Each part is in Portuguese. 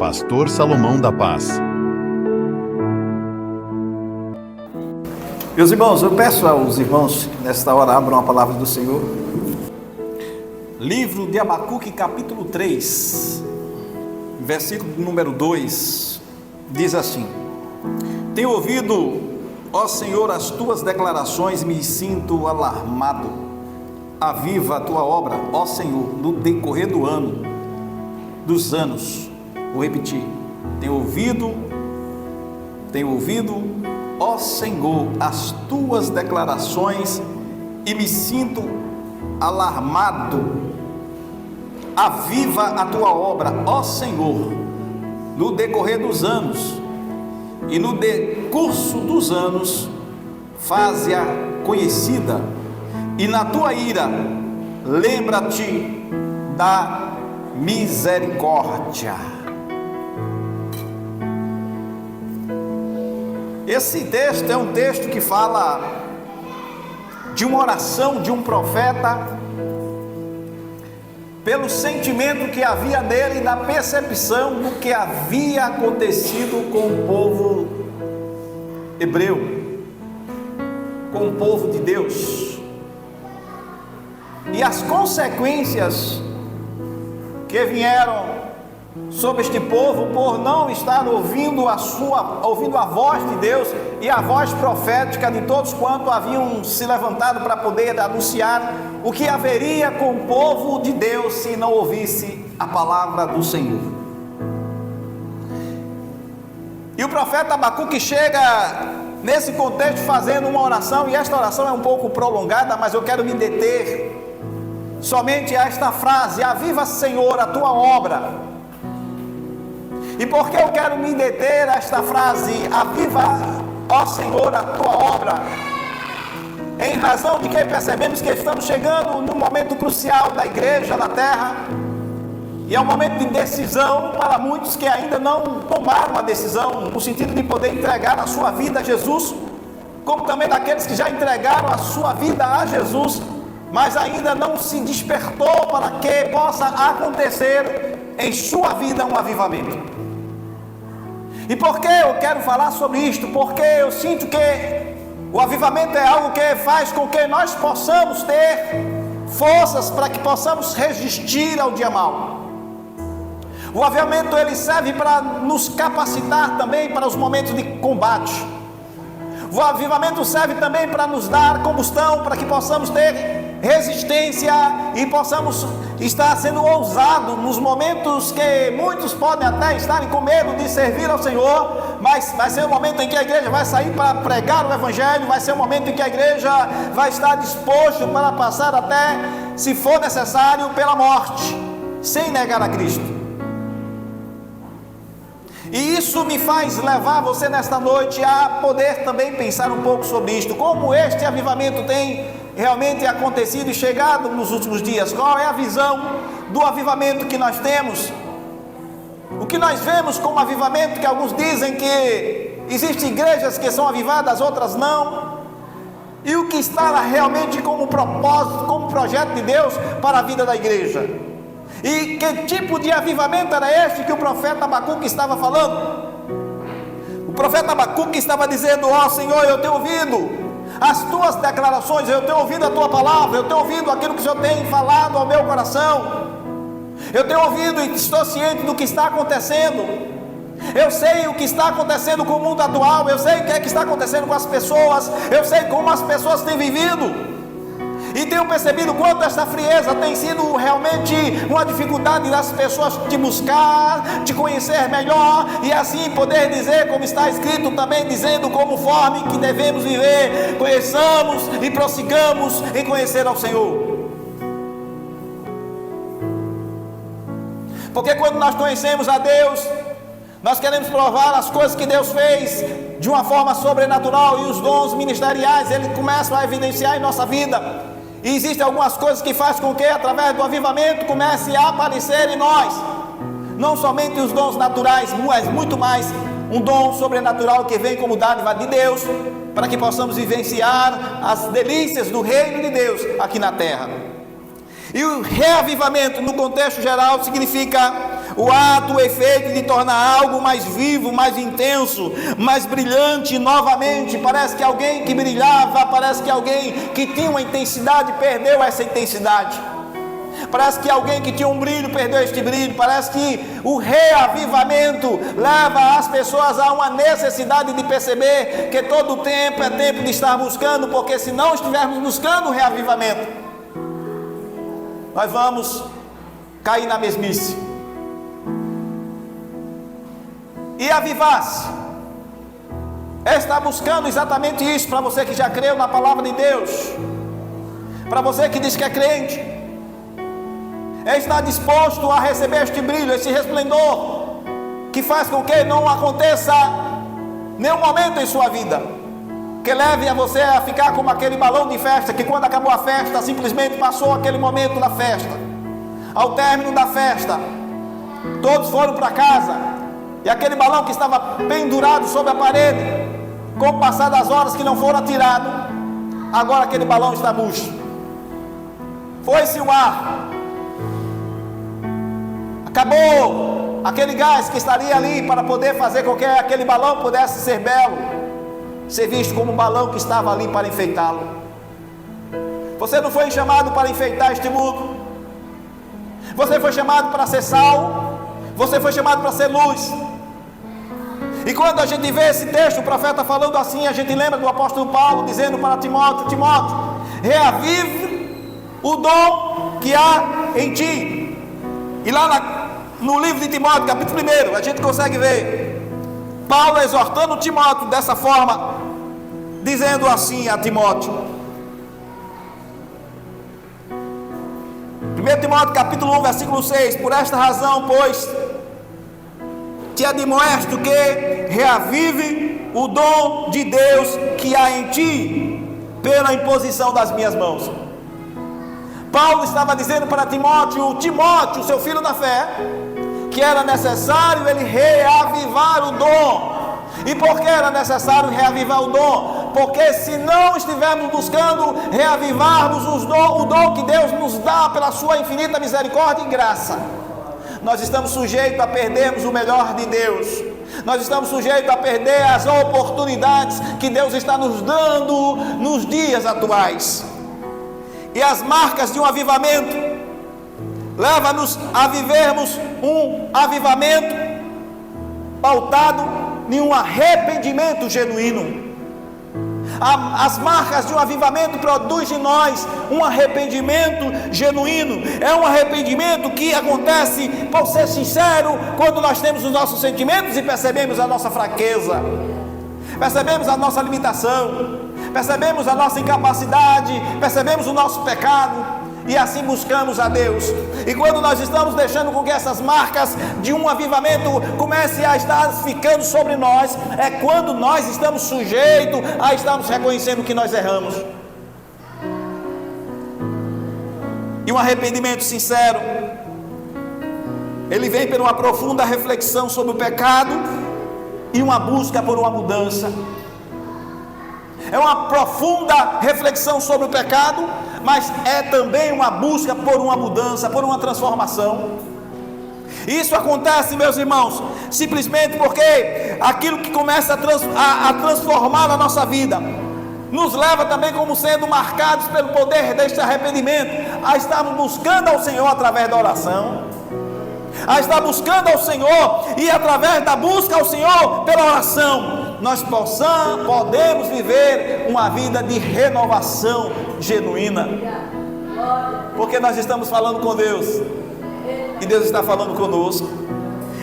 Pastor Salomão da Paz. Meus irmãos, eu peço aos irmãos que nesta hora abram a palavra do Senhor. Livro de Abacuque, capítulo 3, versículo número 2, diz assim: Tenho ouvido, ó Senhor, as tuas declarações e me sinto alarmado. Aviva a tua obra, ó Senhor, no decorrer dos anos. Vou repetir: tenho ouvido, ó Senhor, as tuas declarações e me sinto alarmado. Aviva a tua obra, ó Senhor, no decorrer dos anos, e no decurso dos anos faze-a conhecida, e na tua ira lembra-te da misericórdia. Esse texto é um texto que fala de uma oração de um profeta, pelo sentimento que havia nele, da percepção do que havia acontecido com o povo hebreu, com o povo de Deus, e as consequências que vieram sobre este povo por não estar ouvindo a voz de Deus e a voz profética de todos quanto haviam se levantado para poder anunciar o que haveria com o povo de Deus se não ouvisse a palavra do Senhor. E o profeta Abacuque chega nesse contexto fazendo uma oração, e esta oração é um pouco prolongada, mas eu quero me deter somente a esta frase: aviva, Senhor, a tua obra. E por que eu quero me deter a esta frase, aviva, ó Senhor, a tua obra? Em razão de que percebemos que estamos chegando num momento crucial da igreja, da terra, e é um momento de decisão para muitos que ainda não tomaram a decisão, no sentido de poder entregar a sua vida a Jesus, como também daqueles que já entregaram a sua vida a Jesus, mas ainda não se despertou para que possa acontecer em sua vida um avivamento. E por que eu quero falar sobre isto? Porque eu sinto que o avivamento é algo que faz com que nós possamos ter forças para que possamos resistir ao dia mau. O avivamento ele serve para nos capacitar também para os momentos de combate. O avivamento serve também para nos dar combustão, para que possamos ter resistência e possamos estar sendo ousados nos momentos que muitos podem até estarem com medo de servir ao Senhor, mas vai ser um momento em que a igreja vai sair para pregar o Evangelho, vai ser um momento em que a igreja vai estar disposto para passar até, se for necessário, pela morte, sem negar a Cristo. E isso me faz levar você nesta noite a poder também pensar um pouco sobre isto, como este avivamento tem realmente acontecido e chegado nos últimos dias. Qual é a visão do avivamento que nós temos? O que nós vemos como avivamento, que alguns dizem que existem igrejas que são avivadas, outras não, e o que está realmente como propósito, como projeto de Deus para a vida da igreja. E que tipo de avivamento era este que o profeta Abacuque estava falando? O profeta Abacuque estava dizendo: ó Senhor, eu tenho ouvido as tuas declarações, eu tenho ouvido a tua palavra, eu tenho ouvido aquilo que o Senhor tem falado ao meu coração, eu tenho ouvido e estou ciente do que está acontecendo. Eu sei o que está acontecendo com o mundo atual, eu sei o que é que está acontecendo com as pessoas, eu sei como as pessoas têm vivido, e tenho percebido quanto esta frieza tem sido realmente uma dificuldade das pessoas te buscar, te conhecer melhor, e assim poder dizer, como está escrito também, dizendo conforme que devemos viver, conheçamos e prossigamos em conhecer ao Senhor. Porque quando nós conhecemos a Deus, nós queremos provar as coisas que Deus fez de uma forma sobrenatural, e os dons ministeriais, eles começam a evidenciar em nossa vida. E existem algumas coisas que fazem com que, através do avivamento, comece a aparecer em nós, não somente os dons naturais, mas muito mais um dom sobrenatural que vem como dádiva de Deus, para que possamos vivenciar as delícias do reino de Deus aqui na terra. E o reavivamento, no contexto geral, significa o ato, o efeito de tornar algo mais vivo, mais intenso, mais brilhante novamente. Parece que alguém que brilhava, parece que alguém que tinha uma intensidade perdeu essa intensidade. Parece que alguém que tinha um brilho perdeu este brilho. Parece que o reavivamento leva as pessoas a uma necessidade de perceber que todo tempo é tempo de estar buscando, porque se não estivermos buscando o reavivamento, nós vamos cair na mesmice. E avivar-se é estar buscando exatamente isso. Para você que já creu na palavra de Deus, para você que diz que é crente, é estar disposto a receber este brilho, esse resplendor, que faz com que não aconteça nenhum momento em sua vida que leve a você a ficar como aquele balão de festa, que quando acabou a festa, simplesmente passou aquele momento da festa. Ao término da festa, todos foram para casa, e aquele balão que estava pendurado sobre a parede, com o passar das horas que não foram atirados, agora aquele balão está murcho. Foi-se o ar, acabou aquele gás que estaria ali para poder fazer com que aquele balão pudesse ser belo, ser visto como um balão que estava ali para enfeitá-lo. Você não foi chamado para enfeitar este mundo. Você foi chamado para ser sal. Você foi chamado para ser luz. E quando a gente vê esse texto, o profeta falando assim, a gente lembra do apóstolo Paulo dizendo para Timóteo: Timóteo, reavive o dom que há em ti. E lá no livro de Timóteo, capítulo 1, a gente consegue ver Paulo exortando Timóteo dessa forma, dizendo assim a Timóteo. 1 Timóteo capítulo 1, versículo 6: por esta razão, pois, te admoesto que reavive o dom de Deus que há em ti, pela imposição das minhas mãos. Paulo estava dizendo para Timóteo, seu filho da fé, que era necessário ele reavivar o dom. E por que era necessário reavivar o dom? Porque se não estivermos buscando reavivarmos o dom que Deus nos dá pela sua infinita misericórdia e graça, nós estamos sujeitos a perdermos o melhor de Deus. Nós estamos sujeitos a perder as oportunidades que Deus está nos dando nos dias atuais. E as marcas de um avivamento leva-nos a vivermos um avivamento pautado em um arrependimento genuíno. As marcas de um avivamento produzem em nós um arrependimento genuíno. É um arrependimento que acontece, por ser sincero, quando nós temos os nossos sentimentos e percebemos a nossa fraqueza, percebemos a nossa limitação, percebemos a nossa incapacidade, percebemos o nosso pecado, e assim buscamos a Deus. E quando nós estamos deixando com que essas marcas de um avivamento comecem a estar ficando sobre nós, é quando nós estamos sujeitos a estarmos reconhecendo que nós erramos. E um arrependimento sincero, ele vem por uma profunda reflexão sobre o pecado e uma busca por uma mudança. É uma profunda reflexão sobre o pecado, mas é também uma busca por uma mudança, por uma transformação. Isso acontece, meus irmãos, simplesmente porque aquilo que começa a transformar a nossa vida, nos leva também como sendo marcados pelo poder deste arrependimento, a estarmos buscando ao Senhor através da oração, a estar buscando ao Senhor, e através da busca ao Senhor pela oração, nós podemos viver uma vida de renovação genuína, porque nós estamos falando com Deus, e Deus está falando conosco.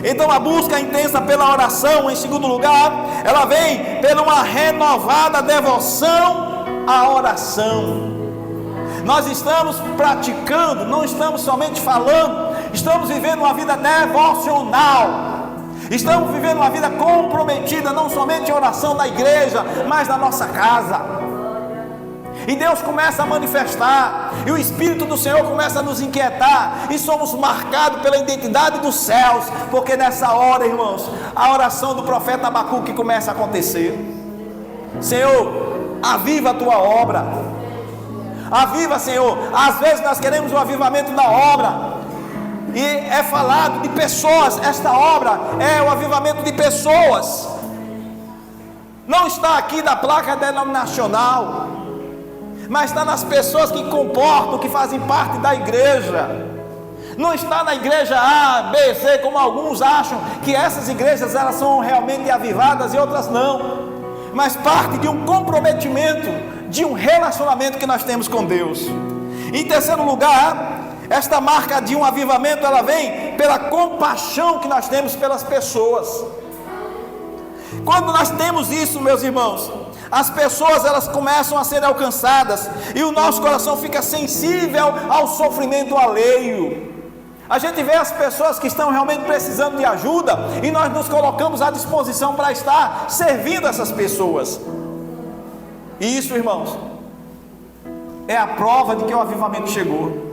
Então a busca intensa pela oração, em segundo lugar, ela vem pela uma renovada devoção à oração. Nós estamos praticando, não estamos somente falando, estamos vivendo uma vida devocional. Estamos vivendo uma vida comprometida, não somente em oração na igreja, mas na nossa casa. E Deus começa a manifestar, e o Espírito do Senhor começa a nos inquietar, e somos marcados pela identidade dos céus, porque nessa hora, irmãos, a oração do profeta Abacuque começa a acontecer. Senhor, aviva a tua obra. Aviva, Senhor. Às vezes nós queremos um avivamento na obra, E é falado de pessoas. Esta obra é o avivamento de pessoas. Não está aqui na placa denominacional, mas está nas pessoas que comportam, que fazem parte da igreja. Não está na igreja A, B, C, como alguns acham que essas igrejas elas são realmente avivadas e outras não, mas parte de um comprometimento, de um relacionamento que nós temos com Deus. Em terceiro lugar, esta marca de um avivamento, ela vem pela compaixão que nós temos pelas pessoas. Quando nós temos isso, meus irmãos, as pessoas elas começam a ser alcançadas e o nosso coração fica sensível ao sofrimento alheio. A gente vê as pessoas que estão realmente precisando de ajuda e nós nos colocamos à disposição para estar servindo essas pessoas. E isso, irmãos, é a prova de que o avivamento chegou.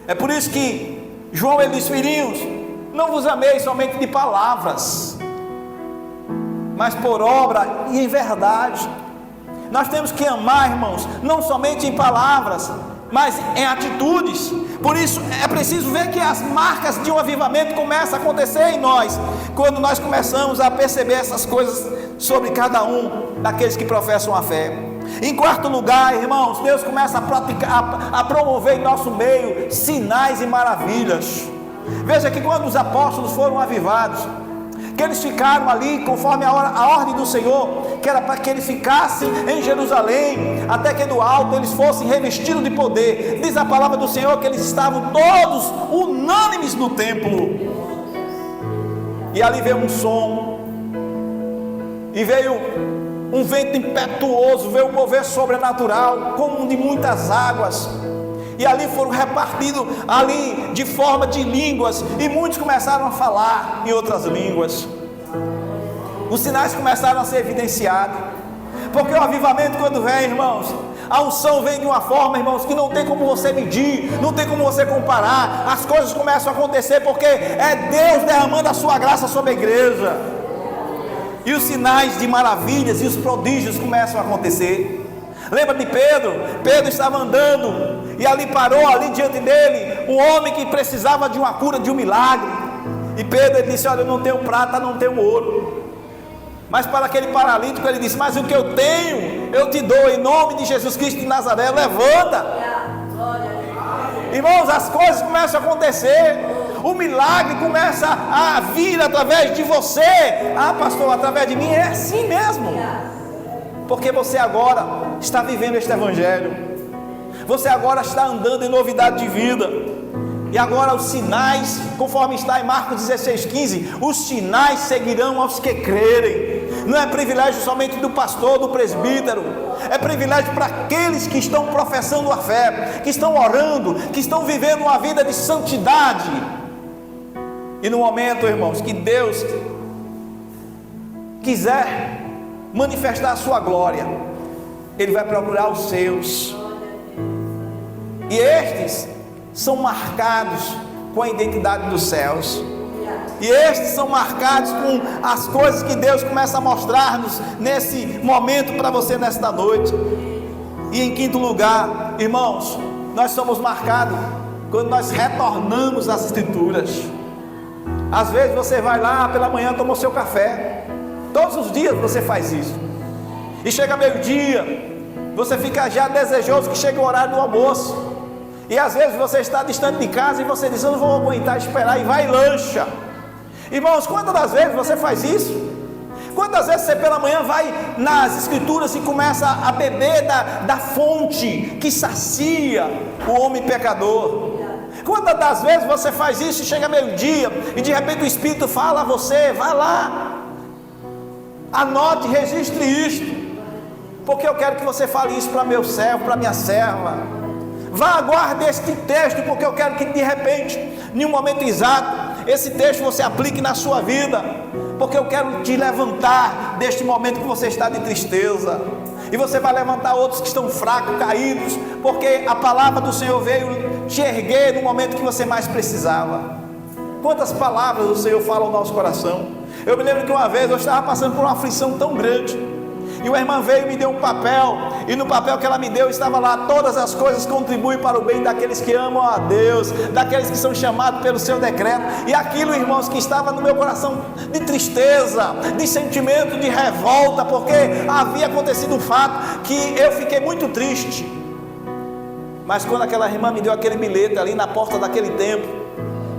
É por isso que João ele diz: filhinhos, não vos amei somente de palavras, mas por obra e em verdade. Nós temos que amar, irmãos, não somente em palavras, mas em atitudes. Por isso é preciso ver que as marcas de um avivamento começam a acontecer em nós, quando nós começamos a perceber essas coisas sobre cada um daqueles que professam a fé. Em quarto lugar, irmãos, Deus começa a promover em nosso meio sinais e maravilhas. Veja que quando os apóstolos foram avivados, que eles ficaram ali conforme a ordem do Senhor, que era para que eles ficassem em Jerusalém, até que do alto eles fossem revestidos de poder. Diz a palavra do Senhor que eles estavam todos unânimes no templo, e ali veio um som, e veio um vento impetuoso, veio um mover sobrenatural, como de muitas águas, e ali foram repartidos ali de forma de línguas, e muitos começaram a falar em outras línguas. Os sinais começaram a ser evidenciados, porque o avivamento quando vem, irmãos, a unção vem de uma forma, irmãos, que não tem como você medir, não tem como você comparar. As coisas começam a acontecer porque é Deus derramando a sua graça sobre a igreja, e os sinais de maravilhas e os prodígios começam a acontecer. Lembra de Pedro? Pedro estava andando e ali parou, ali diante dele, um homem que precisava de uma cura, de um milagre. E Pedro ele disse: olha, eu não tenho prata, não tenho ouro, mas para aquele paralítico ele disse: mas o que eu tenho, eu te dou, em nome de Jesus Cristo de Nazaré, levanta. Irmãos, as coisas começam a acontecer, o milagre começa a vir através de você. Ah, pastor, através de mim? É assim mesmo, porque você agora está vivendo este evangelho, você agora está andando em novidade de vida, e agora os sinais, conforme está em Marcos 16,15, os sinais seguirão aos que crerem. Não é privilégio somente do pastor, do presbítero, é privilégio para aqueles que estão professando a fé, que estão orando, que estão vivendo uma vida de santidade. E no momento, irmãos, que Deus quiser manifestar a sua glória, Ele vai procurar os seus, e estes são marcados com a identidade dos céus, e estes são marcados com as coisas que Deus começa a mostrar-nos nesse momento para você nesta noite. E em quinto lugar, irmãos, nós somos marcados quando nós retornamos às Escrituras. Às vezes você vai lá pela manhã, toma o seu café, todos os dias você faz isso, e chega meio-dia, você fica já desejoso que chegue o horário do almoço, e às vezes você está distante de casa e você diz: eu não vou aguentar esperar, e vai e lancha. Irmãos, quantas das vezes você faz isso? Quantas vezes você pela manhã vai nas Escrituras e começa a beber da fonte que sacia o homem pecador? Quantas das vezes você faz isso e chega meio-dia e de repente o Espírito fala a você: vai lá, anote, registre isto, porque eu quero que você fale isso para meu servo, para minha serva. Vá, aguarde este texto, porque eu quero que de repente, em um momento exato, esse texto você aplique na sua vida, porque eu quero te levantar deste momento que você está de tristeza, e você vai levantar outros que estão fracos, caídos, porque a palavra do Senhor veio te erguer no momento que você mais precisava. Quantas palavras o Senhor fala ao nosso coração. Eu me lembro que uma vez eu estava passando por uma aflição tão grande, E uma irmã veio e me deu um papel, e no papel que ela me deu estava lá: todas as coisas contribuem para o bem daqueles que amam a Deus, daqueles que são chamados pelo seu decreto. E aquilo, irmãos, que estava no meu coração de tristeza, de sentimento de revolta, porque havia acontecido um fato que eu fiquei muito triste. Mas quando aquela irmã me deu aquele bilhete ali na porta daquele templo,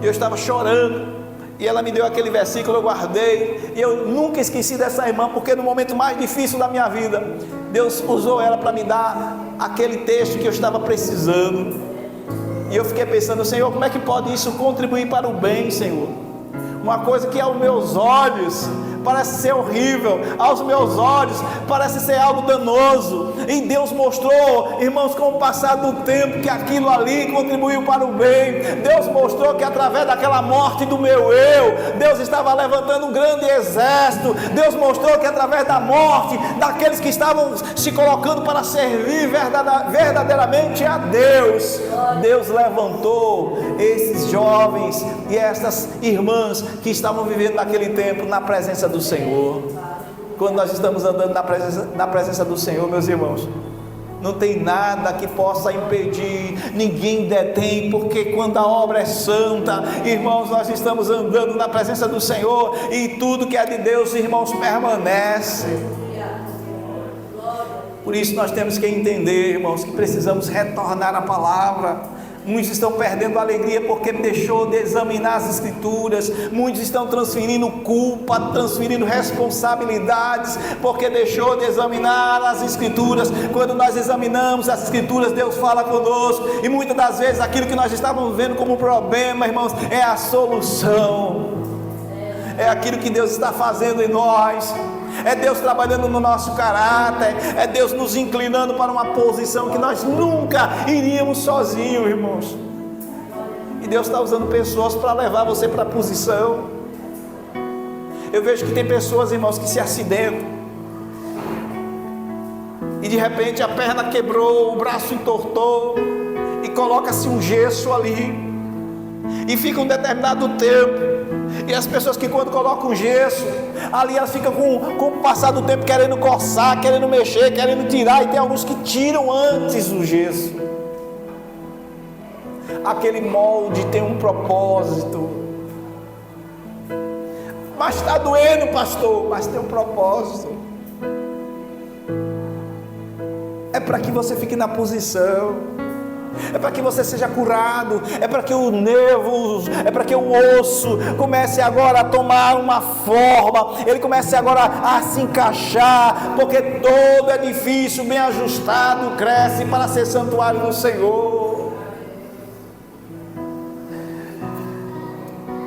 eu estava chorando, e ela me deu aquele versículo, eu guardei, e eu nunca esqueci dessa irmã, porque no momento mais difícil da minha vida, Deus usou ela para me dar aquele texto que eu estava precisando. E eu fiquei pensando: Senhor, como é que pode isso contribuir para o bem, Senhor? Uma coisa que aos meus olhos parece ser horrível, aos meus olhos parece ser algo danoso, e Deus mostrou, irmãos, com o passar do tempo, que aquilo ali contribuiu para o bem. Deus mostrou que através daquela morte do meu eu, Deus estava levantando um grande exército. Deus mostrou que através da morte daqueles que estavam se colocando para servir verdadeiramente a Deus, Deus levantou esses jovens e essas irmãs que estavam vivendo naquele tempo na presença do Senhor. Quando nós estamos andando na presença do Senhor, meus irmãos, não tem nada que possa impedir, ninguém detém, porque quando a obra é santa, irmãos, nós estamos andando na presença do Senhor, e tudo que é de Deus, irmãos, permanece. Por isso nós temos que entender, irmãos, que precisamos retornar à palavra. Muitos estão perdendo a alegria porque deixou de examinar as Escrituras. Muitos estão transferindo culpa, transferindo responsabilidades, porque deixou de examinar as Escrituras. Quando nós examinamos as Escrituras, Deus fala conosco, e muitas das vezes aquilo que nós estávamos vendo como problema, irmãos, é a solução. É aquilo que Deus está fazendo em nós. É Deus trabalhando no nosso caráter, é Deus nos inclinando para uma posição que nós nunca iríamos sozinhos, irmãos. E Deus está usando pessoas para levar você para a posição. Eu vejo que tem pessoas, irmãos, que se acidentam, e de repente a perna quebrou, o braço entortou, e coloca-se um gesso ali, e fica um determinado tempo. E as pessoas que quando colocam o gesso ali, elas ficam com o passar do tempo querendo coçar, querendo mexer, querendo tirar, e tem alguns que tiram antes o gesso. Aquele molde tem um propósito. Mas está doendo, pastor, mas tem um propósito. É para que você fique na posição, é para que você seja curado, é para que o nervo, é para que o osso comece agora a tomar uma forma, ele comece agora a se encaixar, porque todo edifício bem ajustado cresce para ser santuário do Senhor.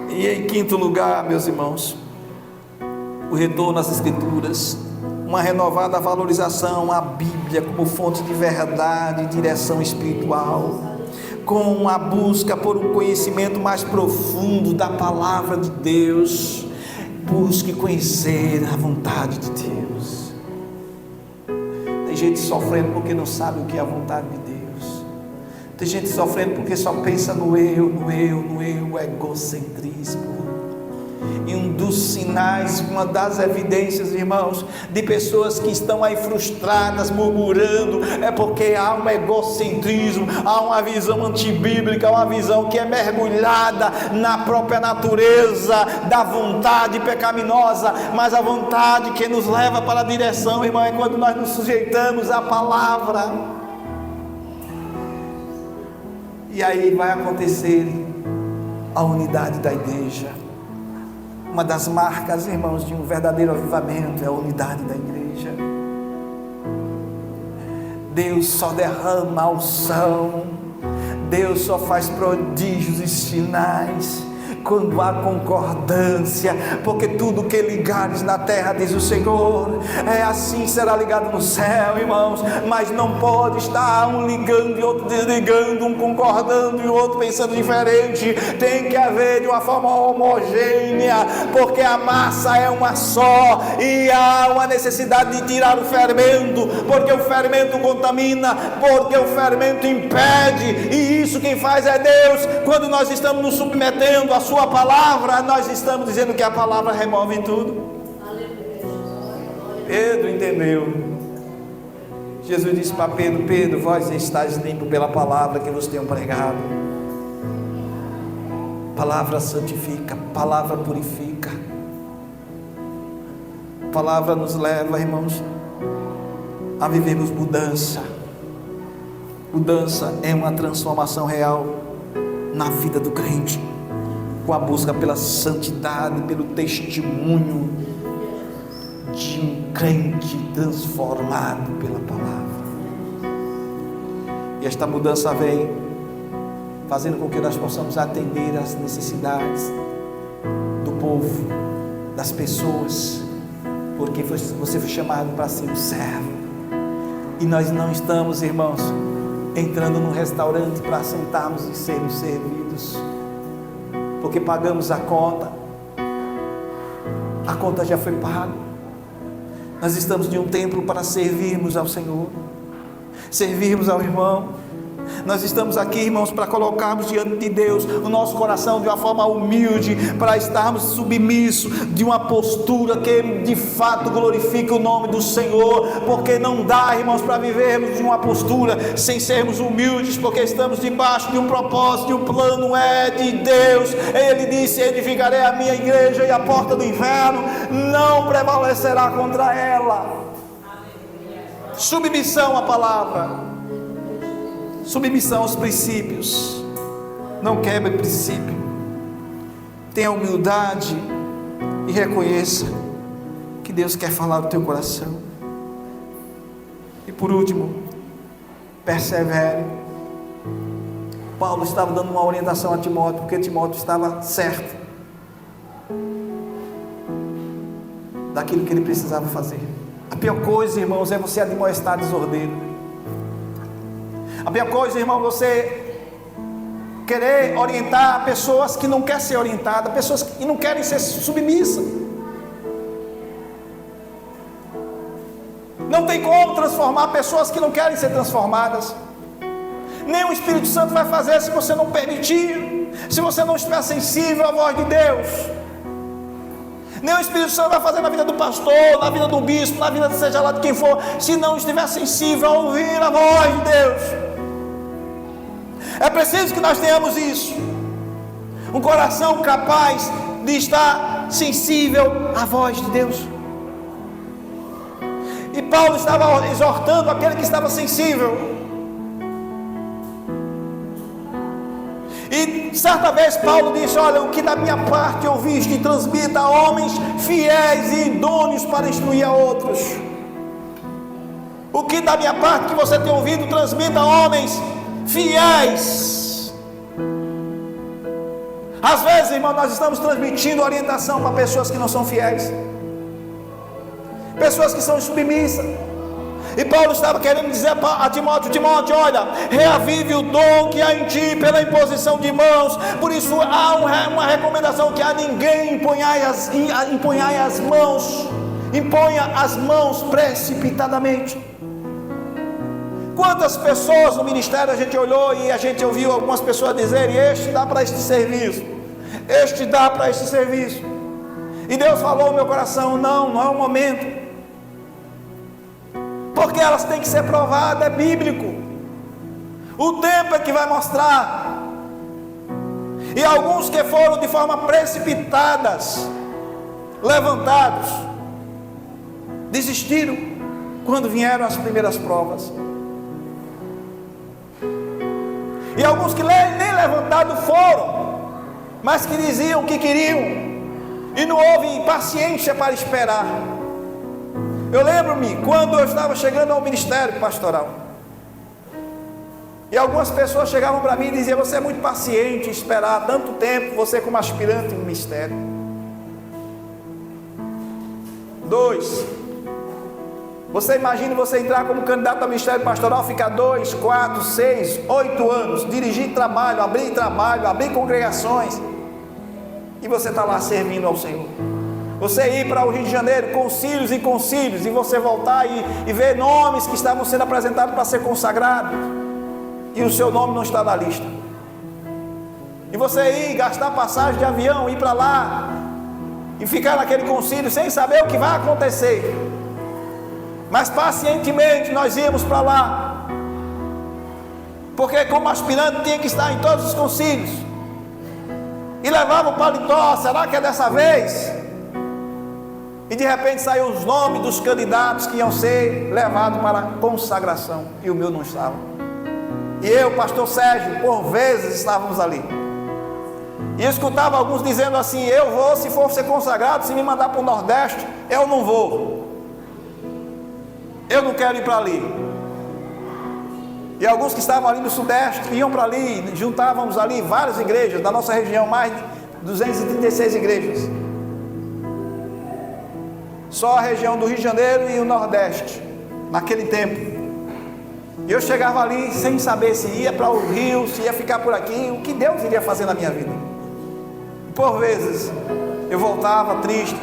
E em quinto lugar, meus irmãos, o retorno às Escrituras, uma renovada valorização à Bíblia como fonte de verdade e direção espiritual, com a busca por um conhecimento mais profundo da palavra de Deus. Busque conhecer a vontade de Deus. Tem gente sofrendo porque não sabe o que é a vontade de Deus. Tem gente sofrendo porque só pensa no eu, o egocentrismo. E um dos sinais, uma das evidências, irmãos, de pessoas que estão aí frustradas, murmurando, é porque há um egocentrismo, há uma visão antibíblica, uma visão que é mergulhada na própria natureza da vontade pecaminosa. Mas a vontade que nos leva para a direção, irmão, é quando nós nos sujeitamos à palavra. E aí vai acontecer a unidade da igreja. Uma das marcas, irmãos, de um verdadeiro avivamento é a unidade da igreja. Deus só derrama a unção, Deus só faz prodígios e sinais quando há concordância, porque tudo que ligares na terra, diz o Senhor, é assim será ligado no céu, irmãos. Mas não pode estar um ligando e outro desligando, um concordando e o outro pensando diferente. Tem que haver de uma forma homogênea, porque a massa é uma só, e há uma necessidade de tirar o fermento, porque o fermento contamina, porque o fermento impede, e isso quem faz é Deus. Quando nós estamos nos submetendo à sua palavra, nós estamos dizendo que a palavra remove tudo. Pedro entendeu. Jesus disse para Pedro: Pedro, vós estáis limpo pela palavra que vos tenho pregado. Palavra santifica, palavra purifica. Palavra nos leva, irmãos, a vivermos mudança. Mudança é uma transformação real na vida do crente, com a busca pela santidade, pelo testemunho de um crente transformado pela palavra. E esta mudança vem fazendo com que nós possamos atender às necessidades do povo, das pessoas, porque você foi chamado para ser um servo. E nós não estamos, irmãos, entrando num restaurante para sentarmos e sermos servidos, porque pagamos a conta já foi paga. Nós estamos em um templo para servirmos ao Senhor, servirmos ao irmão. Nós estamos aqui, irmãos, para colocarmos diante de Deus o nosso coração de uma forma humilde, para estarmos submissos, de uma postura que de fato glorifica o nome do Senhor, porque não dá, irmãos, para vivermos de uma postura sem sermos humildes, porque estamos debaixo de um propósito, e o plano é de Deus. Ele disse: edificarei a minha igreja e a porta do inferno não prevalecerá contra ela. Submissão à palavra, submissão aos princípios. Não quebre princípio. Tenha humildade e reconheça que Deus quer falar do teu coração. E por último, persevere. Paulo estava dando uma orientação a Timóteo, porque Timóteo estava certo daquilo que ele precisava fazer. A pior coisa, irmãos, é você admoestar desordeiro. A pior coisa, irmão, você querer orientar pessoas que não querem ser orientadas, pessoas que não querem ser submissas. Não tem como transformar pessoas que não querem ser transformadas. Nem o Espírito Santo vai fazer se você não permitir, se você não estiver sensível à voz de Deus. Nem o Espírito Santo vai fazer na vida do pastor, na vida do bispo, na vida de seja lá de quem for, se não estiver sensível a ouvir a voz de Deus. É preciso que nós tenhamos isso, um coração capaz de estar sensível à voz de Deus. E Paulo estava exortando aquele que estava sensível. E certa vez Paulo disse: olha, o que da minha parte ouviste, transmita a homens fiéis e idôneos para instruir a outros. O que da minha parte que você tem ouvido, transmita a homens fiéis. Às vezes, irmão, nós estamos transmitindo orientação para pessoas que não são fiéis, pessoas que são submissas. E Paulo estava querendo dizer a Timóteo: Timóteo, olha, reavive o dom que há em ti pela imposição de mãos. Por isso há uma recomendação que a ninguém imponha as mãos precipitadamente. Quantas pessoas no ministério a gente olhou e a gente ouviu algumas pessoas dizerem: este dá para este serviço, este dá para este serviço. E Deus falou no meu coração: não é o momento, porque elas têm que ser provadas, é bíblico. O tempo é que vai mostrar. E alguns que foram de forma precipitadas, levantados, desistiram quando vieram as primeiras provas. E alguns que nem levantados foram, mas que diziam que queriam, e não houve paciência para esperar. Eu lembro-me quando eu estava chegando ao ministério pastoral, e algumas pessoas chegavam para mim e diziam: você é muito paciente em esperar tanto tempo, você como aspirante no ministério. 2, você imagina você entrar como candidato ao ministério pastoral, ficar 2, 4, 6, 8 anos, dirigir trabalho, abrir congregações, e você está lá servindo ao Senhor. Você ir para o Rio de Janeiro, concílios e concílios, e você voltar e ver nomes que estavam sendo apresentados para ser consagrados, e o seu nome não está na lista. E você ir gastar passagem de avião, ir para lá, e ficar naquele concílio sem saber o que vai acontecer. Mas pacientemente nós íamos para lá, porque como aspirante tinha que estar em todos os concílios, e levava o paletó. Será que é dessa vez? E de repente saiu os nomes dos candidatos que iam ser levados para a consagração, e o meu não estava. E eu, pastor Sérgio, por vezes estávamos ali, e eu escutava alguns dizendo assim: eu vou se for ser consagrado, se me mandar para o Nordeste, eu não vou, eu não quero ir para ali. E alguns que estavam ali no Sudeste, iam para ali, juntávamos ali várias igrejas da nossa região, mais de 236 igrejas, só a região do Rio de Janeiro e o Nordeste, naquele tempo. E eu chegava ali sem saber se ia para o Rio, se ia ficar por aqui, o que Deus iria fazer na minha vida. Por vezes eu voltava triste,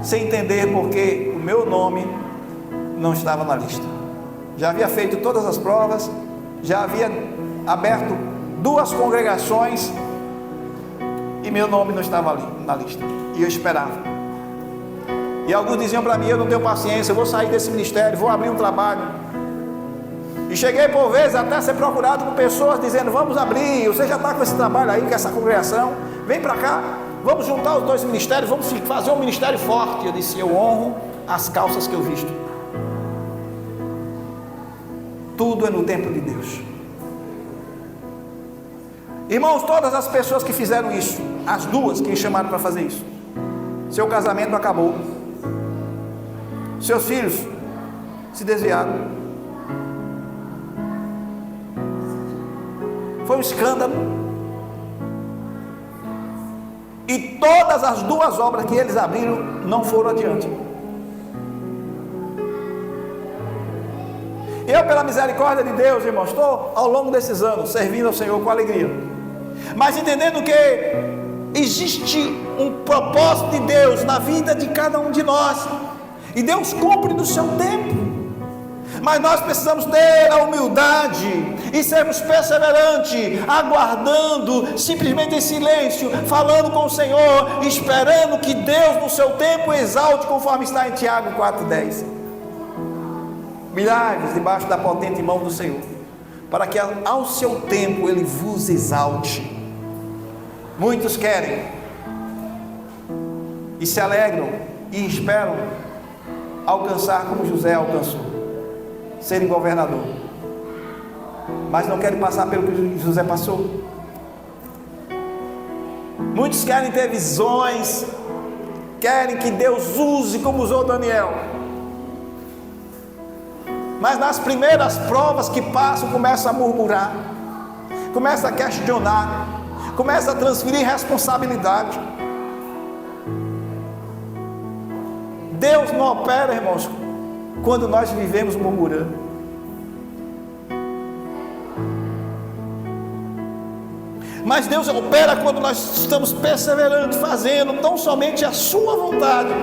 sem entender porque o meu nome não estava na lista. Já havia feito todas as provas, já havia aberto 2 congregações, e meu nome não estava ali na lista. E eu esperava. E alguns diziam para mim: eu não tenho paciência, eu vou sair desse ministério, vou abrir um trabalho. E cheguei por vezes até a ser procurado por pessoas dizendo: vamos abrir, você já está com esse trabalho aí, com essa congregação, vem para cá, vamos juntar os 2 ministérios, vamos fazer um ministério forte. Eu disse: eu honro as calças que eu visto. Tudo é no tempo de Deus. Irmãos, todas as pessoas que fizeram isso, as 2 que me chamaram para fazer isso, seu casamento acabou, seus filhos se desviaram, foi um escândalo. E todas as 2 obras que eles abriram não foram adiante. Eu, pela misericórdia de Deus, irmãos, estou ao longo desses anos servindo ao Senhor com alegria, mas entendendo que existe um propósito de Deus na vida de cada um de nós, e Deus cumpre no seu tempo. Mas nós precisamos ter a humildade e sermos perseverantes, aguardando, simplesmente em silêncio, falando com o Senhor, esperando que Deus no seu tempo exalte, conforme está em Tiago 4,10. Milagres debaixo da potente mão do Senhor, para que ao seu tempo Ele vos exalte. Muitos querem e se alegram e esperam alcançar como José alcançou, serem governador, mas não querem passar pelo que José passou. Muitos querem ter visões, querem que Deus use como usou Daniel, mas nas primeiras provas que passam, começa a murmurar, começa a questionar, começa a transferir responsabilidade. Deus não opera, irmãos, quando nós vivemos murmurando. Mas Deus opera quando nós estamos perseverando, fazendo tão somente a sua vontade,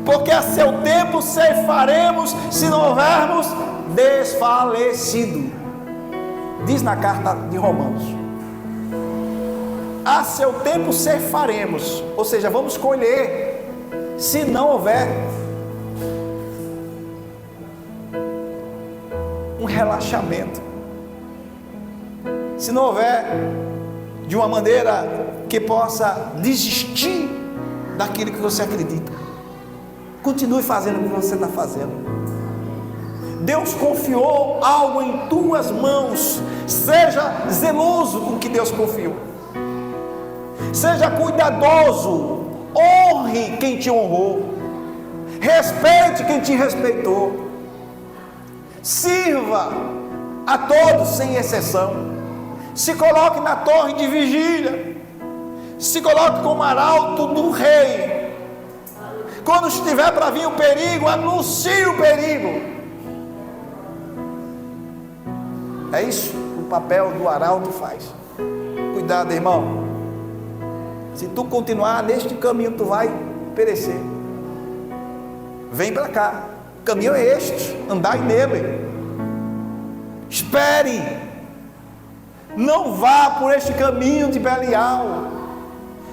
porque a seu tempo ceifaremos, se não houvermos desfalecido, diz na carta de Romanos. A seu tempo ceifaremos, ou seja, vamos colher, se não houver um relaxamento, se não houver de uma maneira que possa desistir daquilo que você acredita. Continue fazendo o que você está fazendo. Deus confiou algo em tuas mãos. Seja zeloso com o que Deus confiou. Seja cuidadoso. Honre quem te honrou. Respeite quem te respeitou. Sirva a todos sem exceção. Se coloque na torre de vigília. Se coloque como arauto do rei. Quando estiver para vir o perigo, anuncie o perigo. É isso que o papel do arauto faz. Cuidado, irmão. Se tu continuar neste caminho, tu vai perecer. Vem para cá. O caminho é este. Andai nele. Espere. Não vá por este caminho de Belial.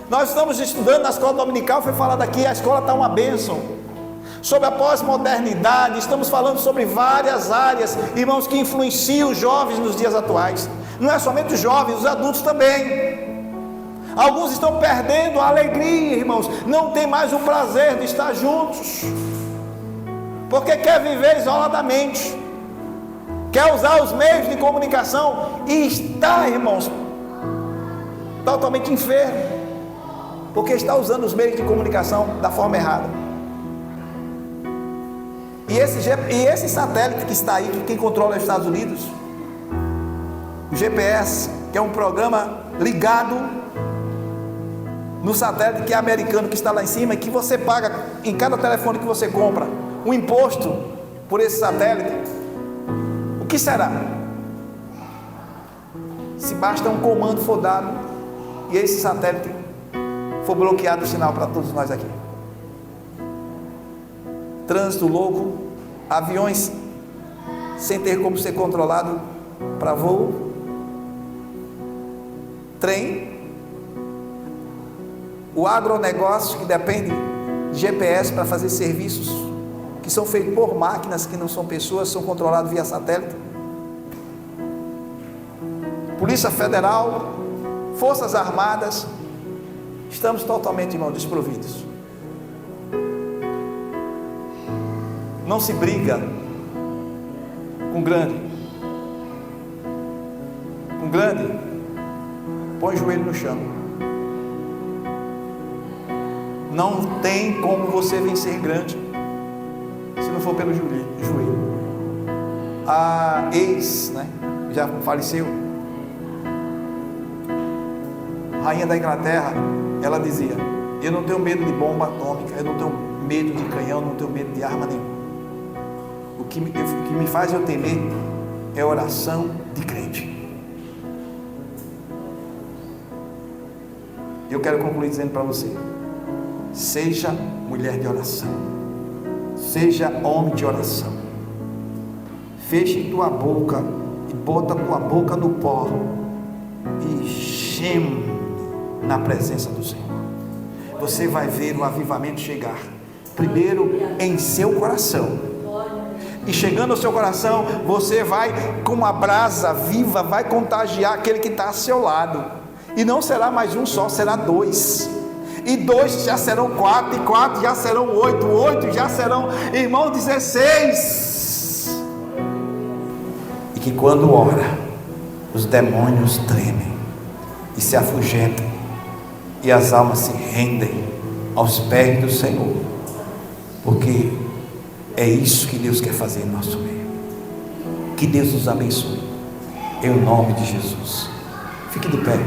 Nós estamos estudando na escola dominical, foi falado aqui, a escola está uma bênção. sobre a pós-modernidade, estamos falando sobre várias áreas, irmãos, que influenciam os jovens nos dias atuais. Não é somente os jovens, os adultos também. Alguns estão perdendo a alegria, irmãos, não tem mais o prazer de estar juntos, porque quer viver isoladamente, quer usar os meios de comunicação e está, irmãos, totalmente enfermo, porque está usando os meios de comunicação da forma errada. E esse satélite que está aí, que quem controla é os Estados Unidos, o GPS, que é um programa ligado no satélite que é americano, que está lá em cima, e que você paga em cada telefone que você compra um imposto por esse satélite. O que será? Se basta um comando for dado e esse satélite for bloqueado o sinal para todos nós aqui. Trânsito louco, aviões sem ter como ser controlado para voo, trem, o agronegócio que depende de GPS para fazer serviços que são feitos por máquinas que não são pessoas, são controlados via satélite. Polícia Federal, Forças Armadas, estamos totalmente, irmão, desprovidos. Não se briga com grande. Com grande, põe o joelho no chão. Não tem como você vencer grande se não for pelo joelho. A ex, né, já faleceu, rainha da Inglaterra, ela dizia: eu não tenho medo de bomba atômica, eu não tenho medo de canhão, não tenho medo de arma nenhuma. O que me faz eu temer é oração de crente. Eu quero concluir dizendo para você: seja mulher de oração, seja homem de oração. Feche tua boca e bota tua boca no pó e geme na presença do Senhor. Você vai ver o avivamento chegar, primeiro em seu coração. E chegando ao seu coração, você vai, com uma brasa viva, vai contagiar aquele que está ao seu lado. E não será mais um só, será dois. E dois já serão quatro, e quatro já serão oito, oito já serão, irmão, 16. E que quando ora, os demônios tremem e se afugentam, e as almas se rendem aos pés do Senhor, porque é isso que Deus quer fazer em nosso meio. Que Deus nos abençoe, em nome de Jesus. Fique de pé.